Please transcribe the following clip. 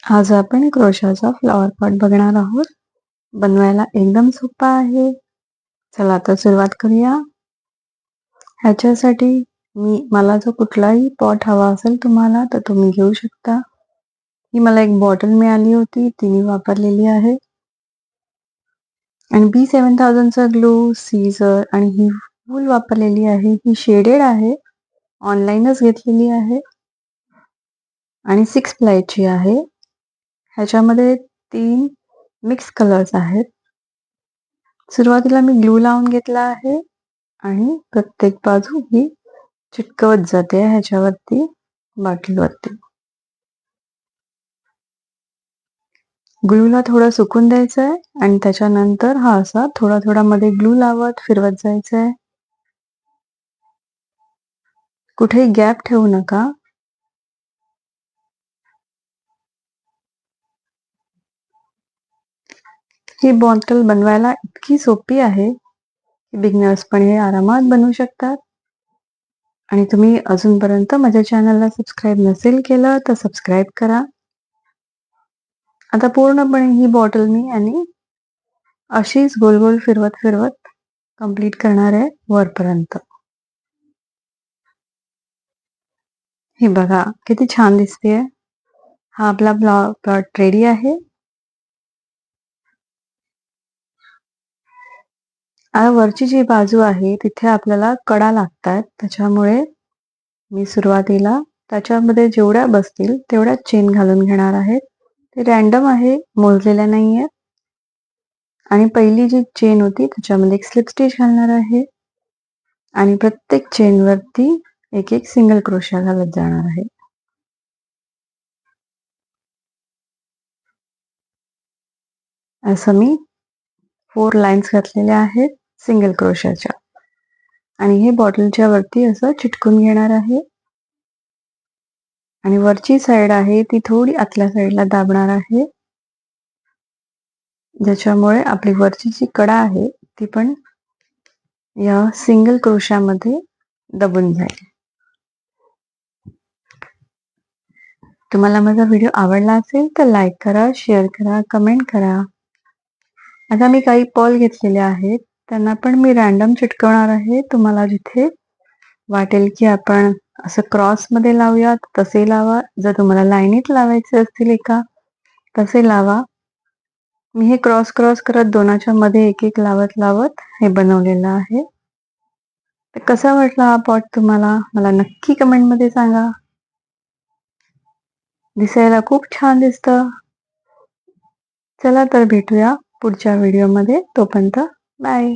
आज आपण क्रोशाचा flower pot बघणार आहोत. बनवायला एकदम सोपा आहे. चला तर सुरुवात करूया. ह्याच्यासाठी मला जो कुठलाही पॉट हवा असेल तुम्हाला तर तुम्ही घेऊ शकता. ही मला एक बॉटल मिळाली होती, ती मी वापरलेली आहे. आणि B7000चा ग्लू, सीझर आणि ही वूल वापरलेली आहे. ही शेडेड आहे, ऑनलाईनच घेतलेली आहे आणि 6 प्लायची आहे. ह्याच्यामध्ये 3 मिक्स कलर्स आहेत. सुरुवातीला मी ग्लू लावून घेतला आहे आणि प्रत्येक बाजू ही चिटकवत जाते ह्याच्यावरती, बाटलीवरती. ग्लूला थोडं सुकून द्यायचं आहे आणि त्याच्यानंतर हा असा थोडा थोडा मध्ये ग्लू लावत फिरवत जायचं आहे. कुठेही गॅप ठेवू नका. ही बॉटल बनवायला इतकी सोपी आहे की बिगनर्स पण हे आरामात बनवू शकतात. आणि तुम्ही अजूनपर्यंत माझ्या चॅनलला सबस्क्राईब नसेल केलं तर सबस्क्राईब करा. आता पूर्णपणे ही बॉटल मी आणि अशीच गोल गोल फिरवत फिरवत कंप्लीट करणार आहे वरपर्यंत. हे बघा किती छान दिसतेय. हा आपला प्लॉट रेडी आहे. आता वरची जी बाजू आहे तिथे आपल्याला कडा लागतात, त्याच्यामुळे मी सुरुवातीला त्याच्यामध्ये जेवढ्या बसतील तेवढ्या चेन घालून घेणार आहे. ते रॅन्डम आहे, मोजलेल्या नाहीये. आणि पहिली जी चेन होती त्याच्यामध्ये एक स्लिप स्टिच घालणार आहे आणि प्रत्येक चेन वरती एक एक सिंगल क्रोशा घालत जाणार आहे. असं मी 4 लाईन्स घातलेल्या आहेत सिंगल क्रोशाच्या. आणि हे बॉटलच्या वरती असं चिटकून घेणार आहे आणि वरची साईड आहे ती थोडी आतल्या साईडला दाबणार आहे, ज्याच्यामुळे आपली वरची जी कडा आहे ती पण या सिंगल क्रोशामध्ये दबून जाईल. तुम्हाला माझा व्हिडिओ आवडला असेल तर लाईक करा, शेअर करा, कमेंट करा. आता मी काही पॉल घेतलेले आहेत, त्यांना पण मी रॅन्डम चिटकवणार आहे. तुम्हाला जिथे वाटेल की आपण असं क्रॉसमध्ये लावूयात तसे लावा. जर तुम्हाला लाईनीत लावायचे असतील एका तसे लावा. मी हे क्रॉस क्रॉस करत दोनाच्या मध्ये एक एक लावत लावत हे बनवलेलं आहे. तर कसा वाटला हा पॉट तुम्हाला, मला नक्की कमेंटमध्ये सांगा. दिसायला खूप छान दिसतं. चला तर भेटूया पुढच्या व्हिडिओमध्ये. तोपर्यंत बाय.